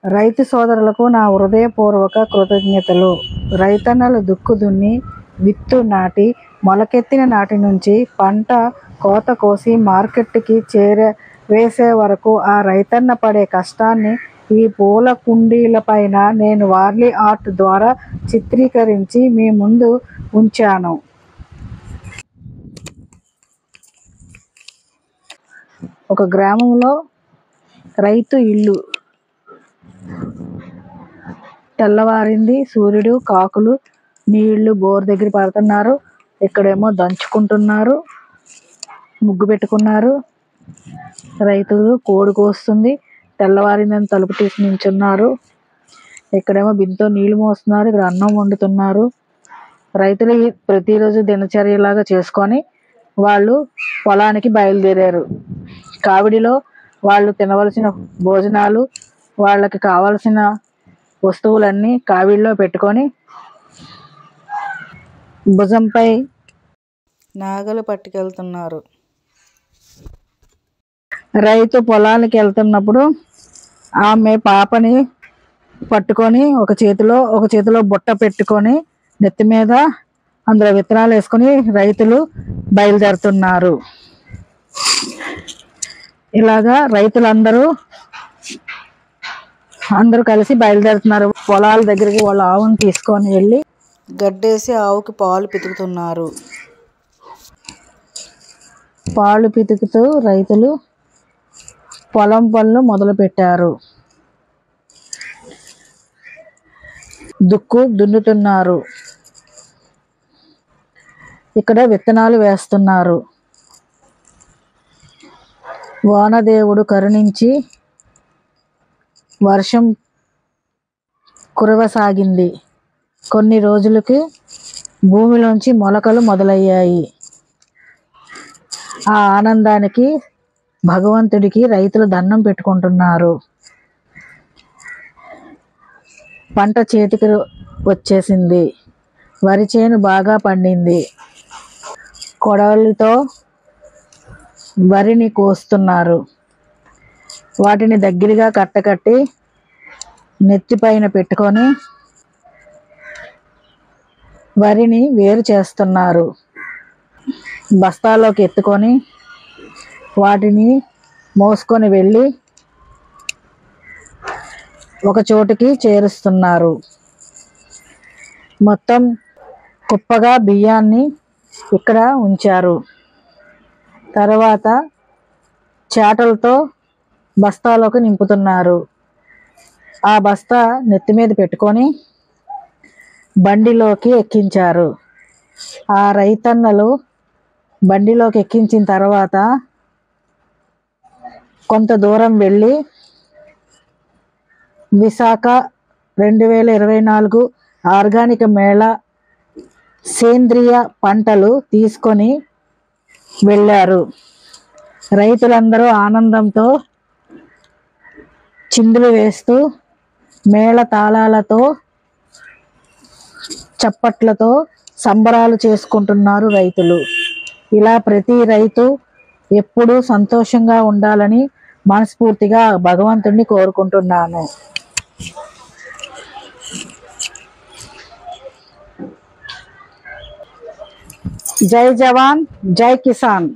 రైతు సోదరులకు నా హృదయపూర్వక కృతజ్ఞతలు. రైతన్నలు దుక్కు దున్ని, విత్తు నాటి, మొలకెత్తిన నాటి నుంచి పంట కోత కోసి మార్కెట్కి చేరవేసే వరకు ఆ రైతన్న పడే కష్టాన్ని ఈ పూల కుండీలపైన నేను వార్లీ ఆర్ట్ ద్వారా చిత్రీకరించి మీ ముందు ఉంచాను. ఒక గ్రామంలో రైతు ఇల్లు. తెల్లవారింది. సూర్యుడు, కాకులు నీళ్లు బోర్ దగ్గర పడుతున్నారు. ఇక్కడేమో దంచుకుంటున్నారు, ముగ్గు పెట్టుకున్నారు. రైతులు కోడి కోస్తుంది. తెల్లవారిందని తలుపు తీసి నించున్నారు. ఇక్కడేమో బిందెతో నీళ్లు మోస్తున్నారు. ఇక్కడ అన్నం వండుతున్నారు. రైతులు ప్రతిరోజు దినచర్యలాగా చేసుకొని వాళ్ళు పొలానికి బయలుదేరారు. కావిడిలో వాళ్ళు తినవలసిన భోజనాలు, వాళ్ళకి కావలసిన వస్తువులన్నీ కావిడిలో పెట్టుకొని భుజంపై నాగలు పట్టుకెళ్తున్నారు. రైతు పొలానికి వెళ్తున్నప్పుడు ఆమె పాపని పట్టుకొని ఒక చేతిలో బుట్ట పెట్టుకొని నెత్తి మీద అందులో విత్తనాలు వేసుకొని రైతులు బయలుదేరుతున్నారు. ఇలాగా రైతులందరూ కలిసి బయలుదేరుతున్నారు. పొలాల దగ్గరికి వాళ్ళ ఆవును తీసుకొని వెళ్ళి గడ్డేసి ఆవుకి పాలు పితుకుతున్నారు. పాలు పితుకుతూ రైతులు పొలం పనులు మొదలు పెట్టారు. దుక్కు దున్నుతున్నారు. ఇక్కడ విత్తనాలు వేస్తున్నారు. వానదేవుడు కరుణించి వర్షం కురవసాగింది. కొన్ని రోజులకి భూమిలోంచి మొలకలు మొదలయ్యాయి. ఆ ఆనందానికి భగవంతుడికి రైతులు దండం పెట్టుకుంటున్నారు. పంట చేతికి వచ్చేసింది. వరి చేను బాగా పండింది. కొడవలితో వరిని కోస్తున్నారు. వాటిని దగ్గరగా కట్టకట్టి నెత్తిపైన పెట్టుకొని వరిని వేరు చేస్తున్నారు. బస్తాలోకి ఎత్తుకొని వాటిని మోసుకొని వెళ్ళి ఒక చోటుకి చేరుస్తున్నారు. మొత్తం కుప్పగా బియ్యాన్ని ఇక్కడ ఉంచారు. తర్వాత చాటలతో బస్తాలోకి నింపుతున్నారు. ఆ బస్తా నెత్తి మీద పెట్టుకొని బండిలోకి ఎక్కించారు. ఆ రైతన్నలు బండిలోకి ఎక్కించిన తర్వాత కొంత దూరం వెళ్ళి విశాఖ 2024 ఆర్గానిక్ మేళా సేంద్రియ పంటలు తీసుకొని వెళ్ళారు. రైతులందరూ ఆనందంతో చిందులు వేస్తూ మేళ తాళాలతో చప్పట్లతో సంబరాలు చేసుకుంటున్నారు రైతులు. ఇలా ప్రతి రైతు ఎప్పుడూ సంతోషంగా ఉండాలని మనస్ఫూర్తిగా భగవంతుడిని కోరుకుంటున్నాను. జై జవాన్, జై కిసాన్.